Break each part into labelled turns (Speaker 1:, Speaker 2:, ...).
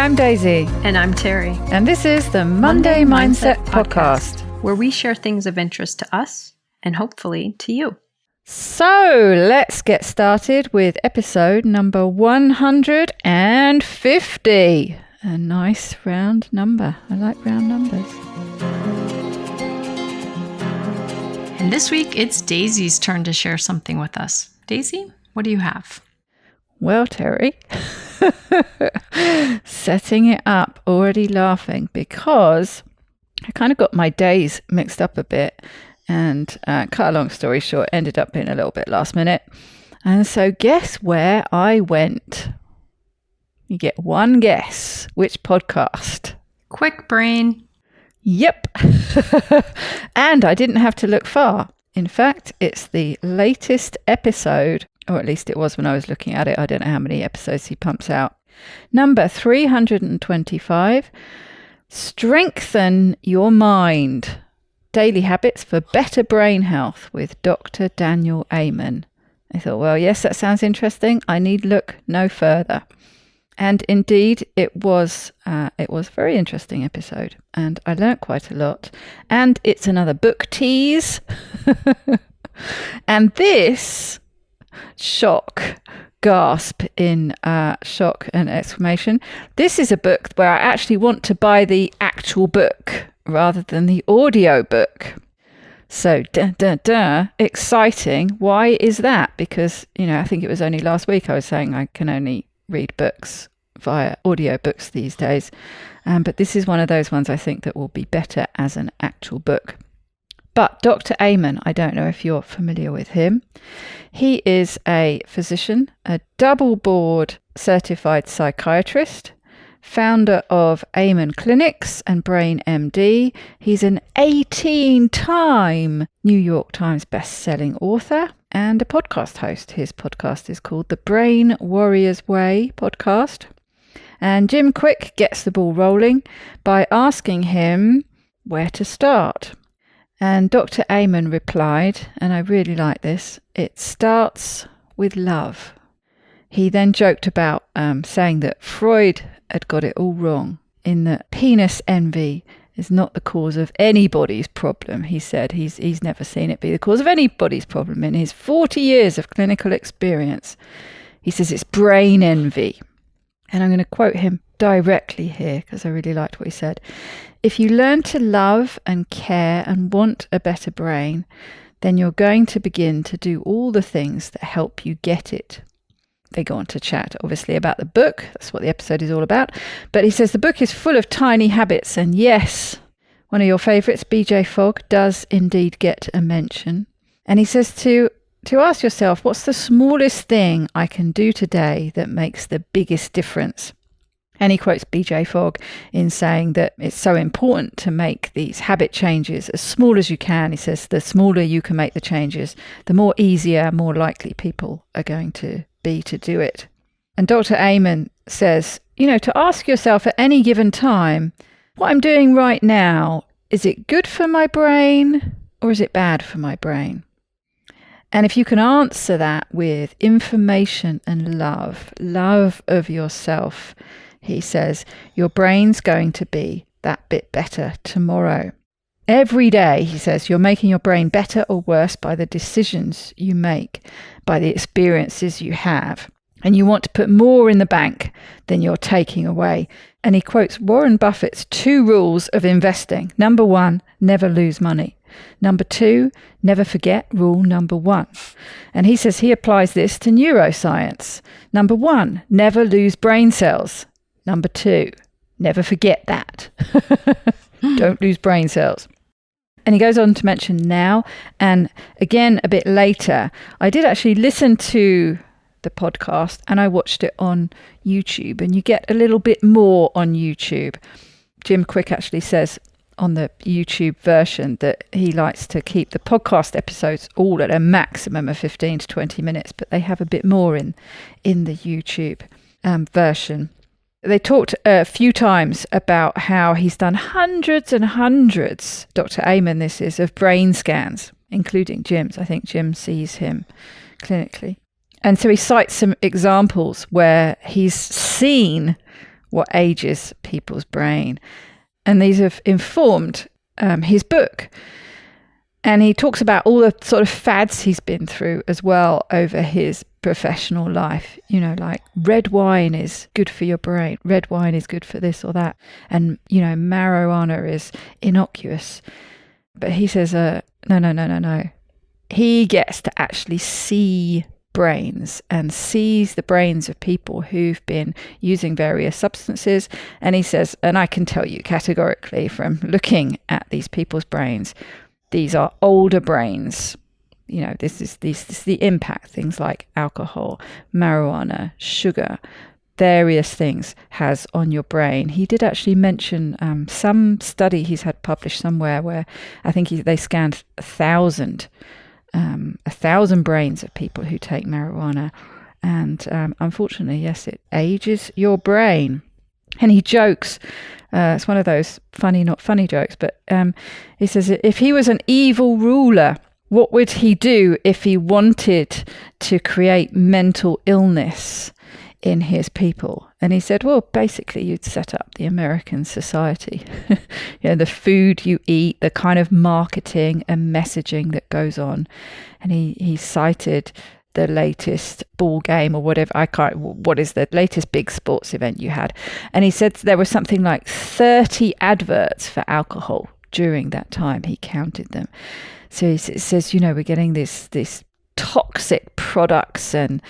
Speaker 1: I'm Daisy.
Speaker 2: And I'm Terry.
Speaker 1: And this is the Monday Mindset Podcast,
Speaker 2: where we share things of interest to us and hopefully to you.
Speaker 1: So let's get started with episode number 150. A nice round number. I like round numbers.
Speaker 2: And this week, it's Daisy's turn to share something with us. Daisy, what do you have?
Speaker 1: Well, Terry, setting it up, already laughing because I kind of got my days mixed up a bit and cut a long story short, ended up being a little bit last minute. And so guess where I went? You get one guess. Which podcast?
Speaker 2: Kwik Brain.
Speaker 1: Yep. And I didn't have to look far. In fact, it's the latest episode, or at least it was when I was looking at it. I don't know how many episodes he pumps out. Number 325, Strengthen Your Mind. Daily Habits for Better Brain Health with Dr. Daniel Amen. I thought, well, yes, that sounds interesting. I need look no further. And indeed, it was a very interesting episode, and I learnt quite a lot. And it's another book tease. And this, shock, gasp in shock and exclamation. This is a book where I actually want to buy the actual book rather than the audio book. So, exciting. Why is that? Because, I think it was only last week I was saying I can only read books via audiobooks these days. But this is one of those ones I think that will be better as an actual book. But Dr. Amen, I don't know if you're familiar with him. He is a physician, a double board certified psychiatrist, founder of Amen Clinics and Brain MD. He's an 18-time New York Times best-selling author and a podcast host. His podcast is called the Brain Warrior's Way podcast. And Jim Kwik gets the ball rolling by asking him where to start. And Dr. Amen replied, and I really like this, it starts with love. He then joked about saying that Freud had got it all wrong, in that penis envy is not the cause of anybody's problem. He said he's never seen it be the cause of anybody's problem in his 40 years of clinical experience. He says it's brain envy. And I'm going to quote him directly here because I really liked what he said. If you learn to love and care and want a better brain, then you're going to begin to do all the things that help you get it. They go on to chat, obviously, about the book. That's what the episode is all about. But he says the book is full of tiny habits. And yes, one of your favourites, BJ Fogg, does indeed get a mention. And he says to ask yourself, what's the smallest thing I can do today that makes the biggest difference? And he quotes BJ Fogg in saying that it's so important to make these habit changes as small as you can. He says the smaller you can make the changes, the more easier, more likely people are going to be to do it. And Dr. Amen says, to ask yourself at any given time, what I'm doing right now, is it good for my brain or is it bad for my brain? And if you can answer that with information and love of yourself, he says, your brain's going to be that bit better tomorrow. Every day, he says, you're making your brain better or worse by the decisions you make, by the experiences you have. And you want to put more in the bank than you're taking away. And he quotes Warren Buffett's 2 rules of investing. Number 1, never lose money. Number 2, never forget rule number 1. And he says he applies this to neuroscience. Number 1, never lose brain cells. Number 2, never forget that. Don't lose brain cells. And he goes on to mention now, and again a bit later, I did actually listen to the podcast and I watched it on YouTube, and you get a little bit more on YouTube. Jim Kwik actually says on the YouTube version that he likes to keep the podcast episodes all at a maximum of 15 to 20 minutes, but they have a bit more in the YouTube version. They talked a few times about how he's done hundreds and hundreds, Dr. Amen this is, of brain scans, including Jim's. I think Jim sees him clinically. And so he cites some examples where he's seen what ages people's brain. And these have informed his book. And he talks about all the sort of fads he's been through as well over his professional life. Like red wine is good for your brain. Red wine is good for this or that. And, marijuana is innocuous. But he says, no. He gets to actually see brains and sees the brains of people who've been using various substances. And he says, and I can tell you categorically from looking at these people's brains, these are older brains. This is the impact things like alcohol, marijuana, sugar, various things has on your brain. He did actually mention some study he's had published somewhere where I think they scanned 1,000 brains of people who take marijuana. And unfortunately, yes, it ages your brain. And he jokes, it's one of those funny, not funny jokes, but he says, if he was an evil ruler, what would he do if he wanted to create mental illness in his people? And he said, well, basically you'd set up the American society. The food you eat, the kind of marketing and messaging that goes on. And he cited the latest ball game or whatever. What is the latest big sports event you had? And he said there was something like 30 adverts for alcohol during that time. He counted them. So he says, we're getting this toxic products and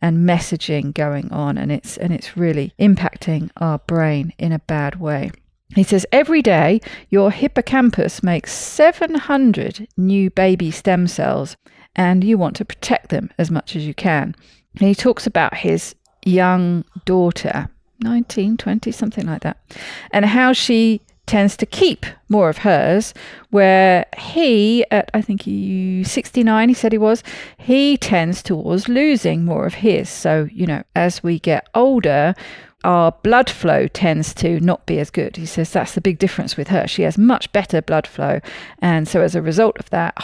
Speaker 1: messaging going on, and it's really impacting our brain in a bad way. He says, every day your hippocampus makes 700 new baby stem cells, and you want to protect them as much as you can. And he talks about his young daughter, 19, 20, something like that, and how she tends to keep more of hers, where he, at I think 69, he said he tends towards losing more of his. So, as we get older, our blood flow tends to not be as good. He says that's the big difference with her. She has much better blood flow. And so as a result of that,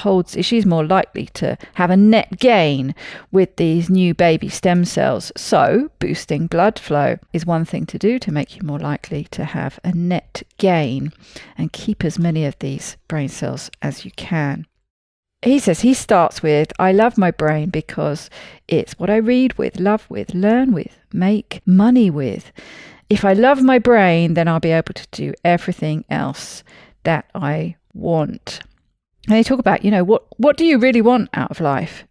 Speaker 1: she's more likely to have a net gain with these new baby stem cells. So boosting blood flow is one thing to do to make you more likely to have a net gain and keep as many of these brain cells as you can. He says he starts with, I love my brain because it's what I read with, love with, learn with, make money with. If I love my brain, then I'll be able to do everything else that I want. And they talk about, what do you really want out of life?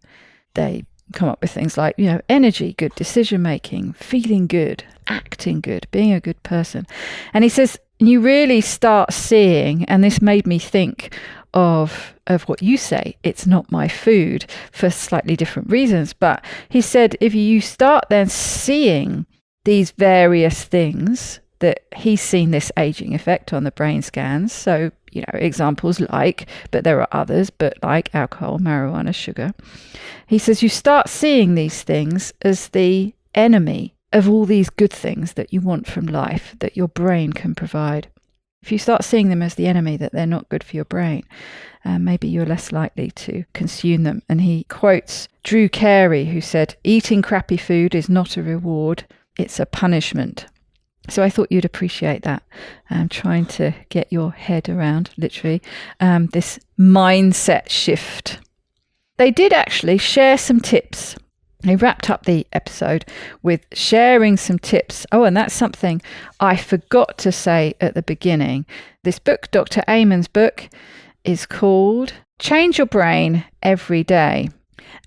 Speaker 1: They come up with things like, energy, good decision making, feeling good, acting good, being a good person. And he says, you really start seeing, and this made me think of what you say, it's not my food, for slightly different reasons. But he said, if you start then seeing these various things that he's seen this aging effect on the brain scans. So, examples like, but there are others, but like alcohol, marijuana, sugar. He says you start seeing these things as the enemy of all these good things that you want from life, that your brain can provide. If you start seeing them as the enemy, that they're not good for your brain, maybe you're less likely to consume them. And he quotes Drew Carey, who said, eating crappy food is not a reward, it's a punishment. So I thought you'd appreciate that. Trying to get your head around, literally, this mindset shift. They did actually share some tips. They wrapped up the episode with sharing some tips. Oh, and that's something I forgot to say at the beginning. This book, Dr. Amen's book, is called Change Your Brain Every Day.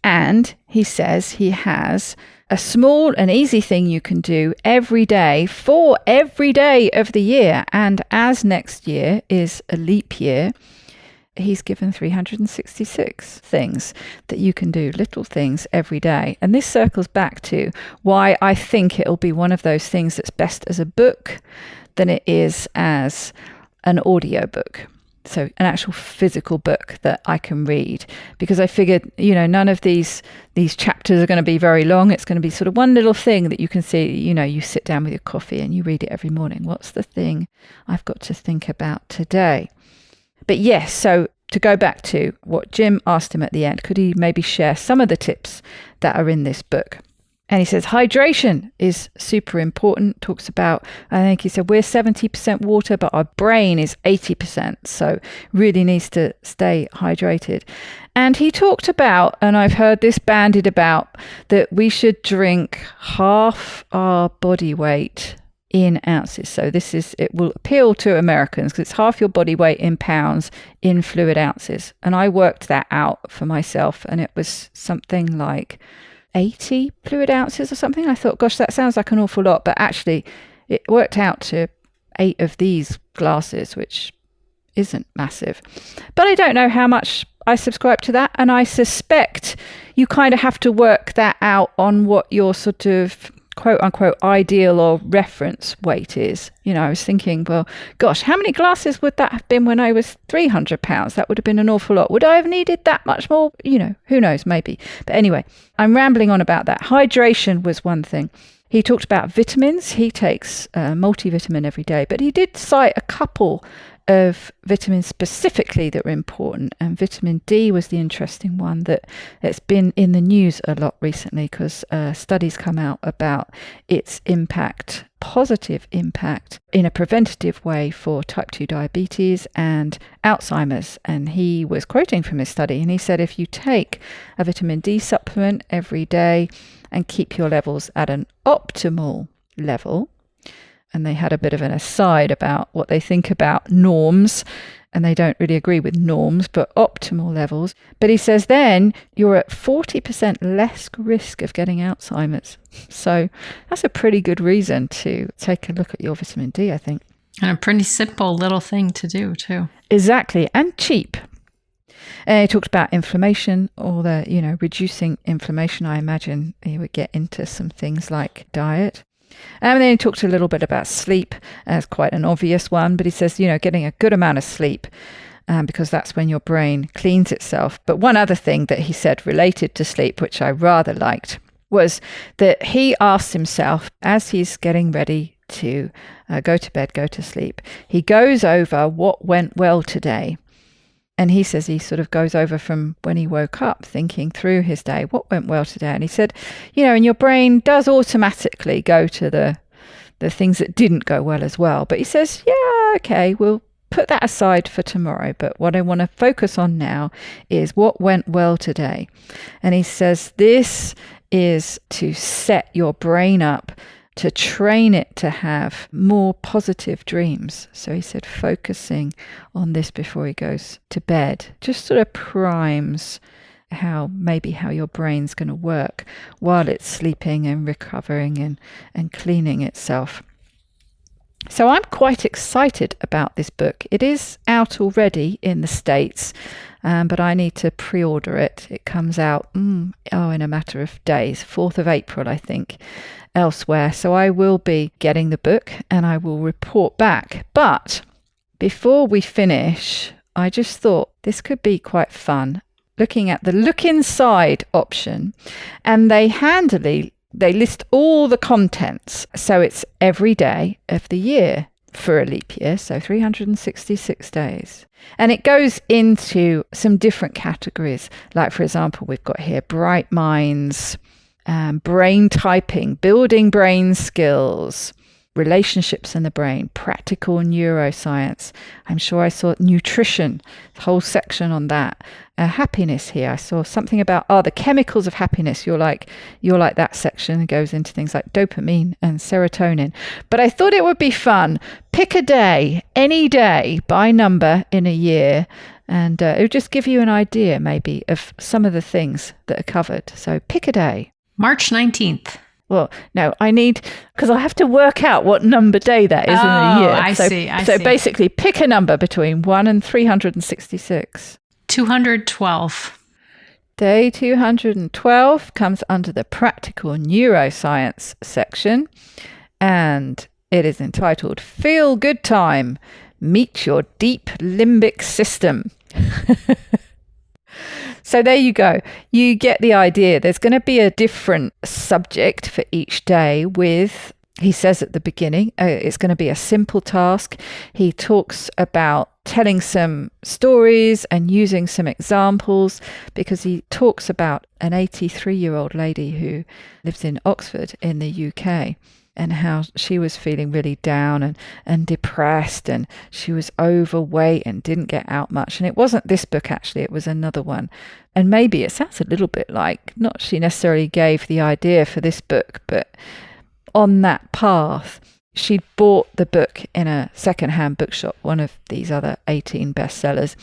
Speaker 1: And he says he has a small and easy thing you can do every day for every day of the year. And as next year is a leap year, he's given 366 things that you can do, little things every day. And this circles back to why I think it'll be one of those things that's best as a book than it is as an audio book. So an actual physical book that I can read, because I figured, none of these chapters are going to be very long. It's going to be sort of one little thing that you can see, you sit down with your coffee and you read it every morning. What's the thing I've got to think about today? But yes, so to go back to what Jim asked him at the end, could he maybe share some of the tips that are in this book? And he says hydration is super important. Talks about, I think he said, we're 70% water, but our brain is 80%. So really needs to stay hydrated. And he talked about, and I've heard this bandied about, that we should drink half our body weight in ounces. So it will appeal to Americans because it's half your body weight in pounds in fluid ounces. And I worked that out for myself, and it was something like 80 fluid ounces or something. I thought, gosh, that sounds like an awful lot, but actually it worked out to 8 of these glasses, which isn't massive. But I don't know how much I subscribe to that, and I suspect you kind of have to work that out on what your sort of quote unquote ideal or reference weight is. I was thinking, well, gosh, how many glasses would that have been when I was 300 pounds? That would have been an awful lot. Would I have needed that much more? Who knows, maybe. But anyway, I'm rambling on about that. Hydration was one thing. He talked about vitamins. He takes a multivitamin every day, but he did cite a couple of vitamins specifically that were important, and vitamin D was the interesting one that's been in the news a lot recently because studies come out about its positive impact in a preventative way for type 2 diabetes and Alzheimer's. And he was quoting from his study, and he said if you take a vitamin D supplement every day and keep your levels at an optimal level, and they had a bit of an aside about what they think about norms, and they don't really agree with norms, but optimal levels. But he says then you're at 40% less risk of getting Alzheimer's. So that's a pretty good reason to take a look at your vitamin D, I think.
Speaker 2: And a pretty simple little thing to do too.
Speaker 1: Exactly, and cheap. He talked about inflammation, or reducing inflammation. I imagine he would get into some things like diet. And then he talked a little bit about sleep as quite an obvious one, but he says, getting a good amount of sleep because that's when your brain cleans itself. But one other thing that he said related to sleep, which I rather liked, was that he asked himself as he's getting ready to go to bed, go to sleep, he goes over what went well today. And he says he sort of goes over from when he woke up, thinking through his day, what went well today. And he said, and your brain does automatically go to the things that didn't go well as well. But he says, yeah, okay, we'll put that aside for tomorrow. But what I want to focus on now is what went well today. And he says this is to set your brain up, to train it to have more positive dreams. So he said focusing on this before he goes to bed just sort of primes how your brain's going to work while it's sleeping and recovering and cleaning itself. So I'm quite excited about this book. It is out already in the States, but I need to pre-order it. It comes out in a matter of days, 4th of April, I think, elsewhere. So I will be getting the book and I will report back. But before we finish, I just thought this could be quite fun, looking at the look inside option, and they list all the contents. So it's every day of the year for a leap year, so 366 days. And it goes into some different categories. Like, for example, we've got here bright minds, brain typing, building brain skills, relationships in the brain, practical neuroscience. I'm sure I saw nutrition, the whole section on that. Happiness here. I saw something about the chemicals of happiness. You're like that section. It goes into things like dopamine and serotonin. But I thought it would be fun. Pick a day, any day by number in a year. And it would just give you an idea maybe of some of the things that are covered. So pick a day.
Speaker 2: March 19th.
Speaker 1: Well, no, because I have to work out what number day that is in a year.
Speaker 2: I see.
Speaker 1: So basically pick a number between 1 and 366.
Speaker 2: 212.
Speaker 1: Day 212 comes under the practical neuroscience section, and it is entitled Feel Good Time, Meet Your Deep Limbic System. So there you go. You get the idea. There's going to be a different subject for each day with, he says at the beginning, it's going to be a simple task. He talks about telling some stories and using some examples, because he talks about an 83-year-old lady who lives in Oxford in the UK, and how she was feeling really down and depressed, and she was overweight and didn't get out much. And it wasn't this book, actually, it was another one. And maybe it sounds a little bit like, not she necessarily gave the idea for this book, but on that path, she'd bought the book in a secondhand bookshop, one of these other 18 bestsellers,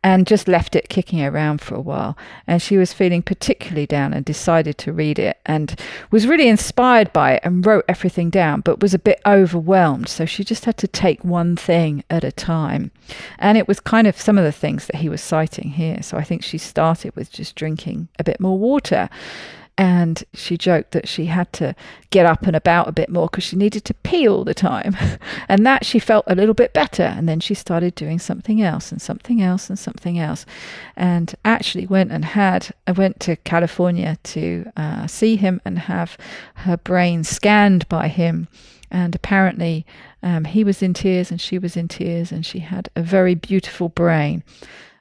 Speaker 1: and just left it kicking around for a while. And she was feeling particularly down and decided to read it, and was really inspired by it and wrote everything down, but was a bit overwhelmed. So she just had to take one thing at a time. And it was kind of some of the things that he was citing here. So I think she started with just drinking a bit more water. And she joked that she had to get up and about a bit more because she needed to pee all the time. And that she felt a little bit better. And then she started doing something else and something else and something else. And actually went to California to see him and have her brain scanned by him. And apparently he was in tears and she was in tears, and she had a very beautiful brain.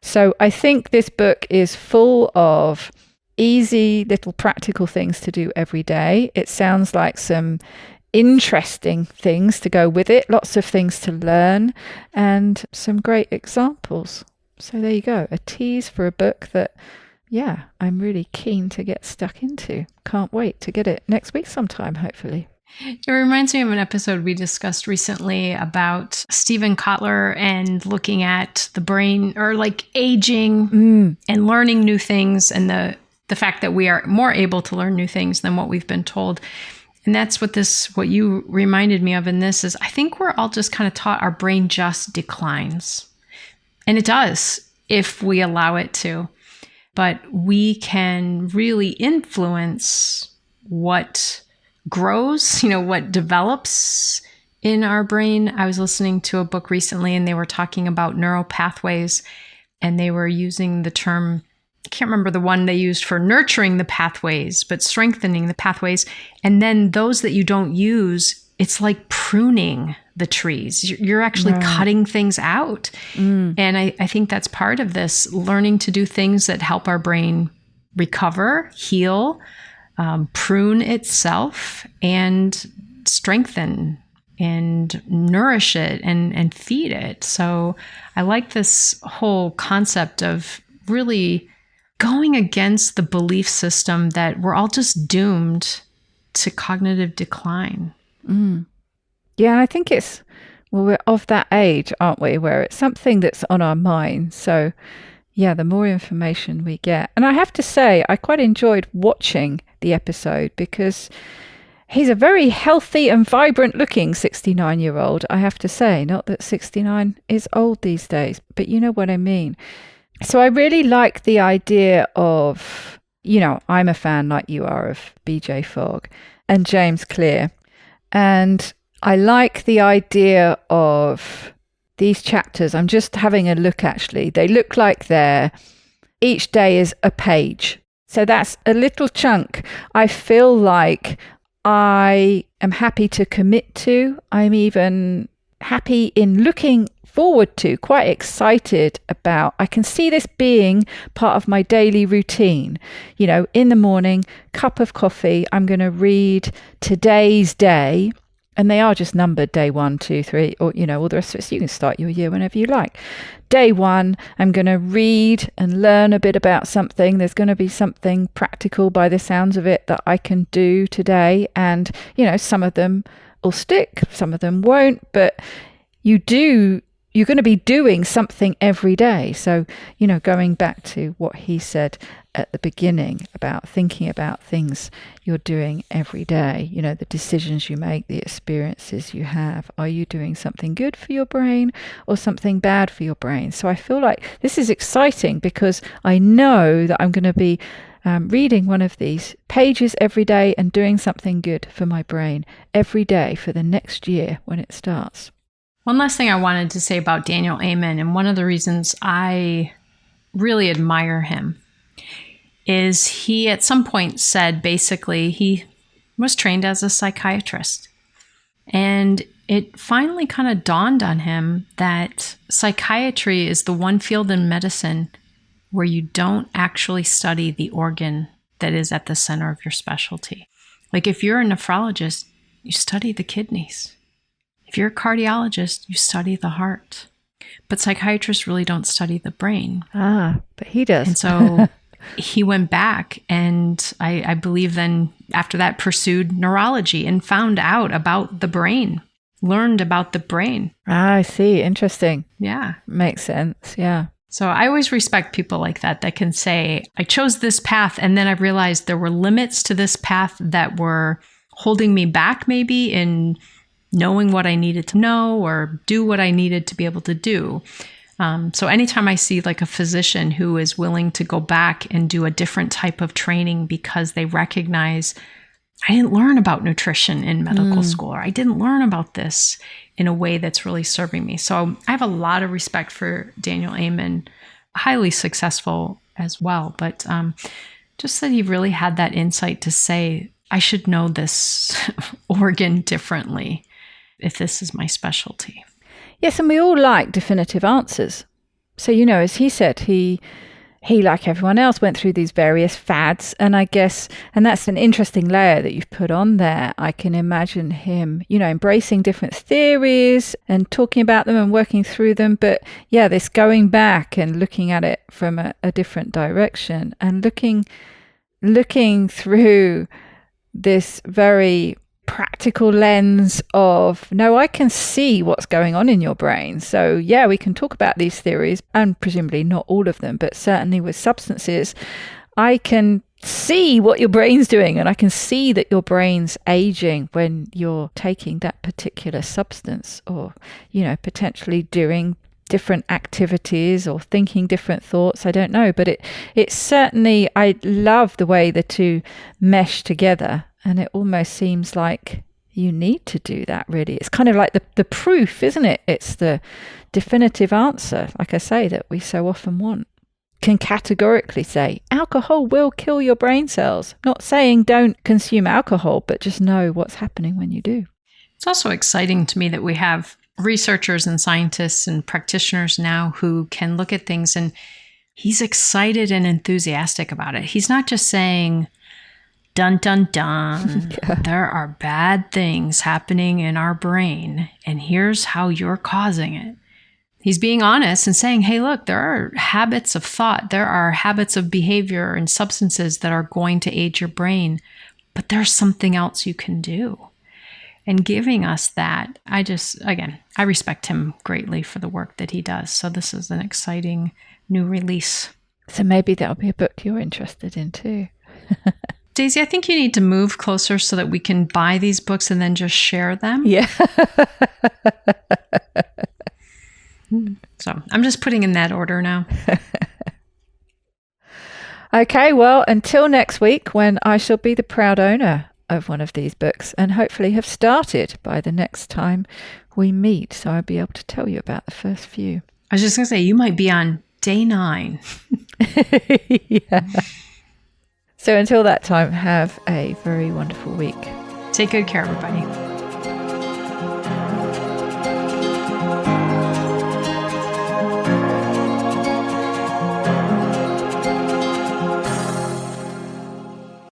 Speaker 1: So I think this book is full of easy little practical things to do every day. It sounds like some interesting things to go with it, lots of things to learn, and some great examples. So there you go, a tease for a book that, yeah, I'm really keen to get stuck into. Can't wait to get it next week sometime, hopefully.
Speaker 2: It reminds me of an episode we discussed recently about Stephen Kotler and looking at the brain, or like aging and learning new things, and the fact that we are more able to learn new things than what we've been told. And that's what you reminded me of in this is, I think we're all just kind of taught our brain just declines. And it does if we allow it to. But we can really influence what grows, what develops in our brain. I was listening to a book recently, and they were talking about neural pathways, and they were using the term, I can't remember the one they used for nurturing the pathways, but strengthening the pathways. And then those that you don't use, it's like pruning the trees. You're actually cutting things out. And I think that's part of this, learning to do things that help our brain recover, heal, prune itself, and strengthen and nourish it and feed it. So I like this whole concept of really going against the belief system that we're all just doomed to cognitive decline.
Speaker 1: Yeah, and I think we're of that age, aren't we, where it's something that's on our mind. So yeah, the more information we get. And I have to say, I quite enjoyed watching the episode, because he's a very healthy and vibrant looking 69-year-old, I have to say. Not that 69 is old these days, but you know what I mean. So I really like the idea of, I'm a fan like you are of BJ Fogg and James Clear. And I like the idea of these chapters. I'm just having a look, actually. They look like each day is a page. So that's a little chunk I feel like I am happy to commit to. I'm even happy in looking forward to, quite excited about. I can see this being part of my daily routine. In the morning, cup of coffee, I'm going to read today's day. And they are just numbered, day 1, 2, 3, or, all the rest of it. So you can start your year whenever you like. Day 1, I'm going to read and learn a bit about something. There's going to be something practical by the sounds of it that I can do today. And, some of them will stick, some of them won't. But you're going to be doing something every day. So, going back to what he said at the beginning about thinking about things you're doing every day, the decisions you make, the experiences you have. Are you doing something good for your brain or something bad for your brain? So I feel like this is exciting, because I know that I'm going to be reading one of these pages every day and doing something good for my brain every day for the next year when it starts.
Speaker 2: One last thing I wanted to say about Daniel Amen, and one of the reasons I really admire him, is he at some point said basically he was trained as a psychiatrist. And it finally kind of dawned on him that psychiatry is the one field in medicine where you don't actually study the organ that is at the center of your specialty. Like if you're a nephrologist, you study the kidneys. If you're a cardiologist, you study the heart. But psychiatrists really don't study the brain.
Speaker 1: But he does.
Speaker 2: And so he went back and I believe then after that pursued neurology and found out about the brain, learned about the brain.
Speaker 1: I see. Interesting.
Speaker 2: Yeah.
Speaker 1: Makes sense. Yeah.
Speaker 2: So I always respect people like that can say, I chose this path and then I realized there were limits to this path that were holding me back maybe in knowing what I needed to know or do what I needed to be able to do. So anytime I see like a physician who is willing to go back and do a different type of training because they recognize I didn't learn about nutrition in medical school, or I didn't learn about this in a way that's really serving me. So I have a lot of respect for Daniel Amen, highly successful as well, but just that he really had that insight to say, I should know this organ differently if this is my specialty.
Speaker 1: Yes, and we all like definitive answers. So, as he said, he like everyone else went through these various fads, and I guess, and that's an interesting layer that you've put on there. I can imagine him, embracing different theories and talking about them and working through them. But yeah, this going back and looking at it from a different direction and looking through this very practical lens of, no, I can see what's going on in your brain. So yeah, we can talk about these theories, and presumably not all of them, but certainly with substances, I can see what your brain's doing, and I can see that your brain's aging when you're taking that particular substance, or, potentially doing different activities or thinking different thoughts. I don't know, but it certainly, I love the way the two mesh together. And it almost seems like you need to do that, really. It's kind of like the proof, isn't it? It's the definitive answer, like I say, that we so often want. Can categorically say, alcohol will kill your brain cells. Not saying don't consume alcohol, but just know what's happening when you do.
Speaker 2: It's also exciting to me that we have researchers and scientists and practitioners now who can look at things, and he's excited and enthusiastic about it. He's not just saying, dun, dun, dun, there are bad things happening in our brain, and here's how you're causing it. He's being honest and saying, hey, look, there are habits of thought, there are habits of behavior and substances that are going to age your brain, but there's something else you can do. And giving us that, I respect him greatly for the work that he does. So this is an exciting new release.
Speaker 1: So maybe that'll be a book you're interested in too.
Speaker 2: Daisy, I think you need to move closer so that we can buy these books and then just share them.
Speaker 1: Yeah.
Speaker 2: So I'm just putting in that order now.
Speaker 1: Okay, well, until next week, when I shall be the proud owner of one of these books and hopefully have started by the next time we meet. So I'll be able to tell you about the first few.
Speaker 2: I was just going to say, you might be on day 9.
Speaker 1: Yeah. So until that time, have a very wonderful week.
Speaker 2: Take good care, everybody.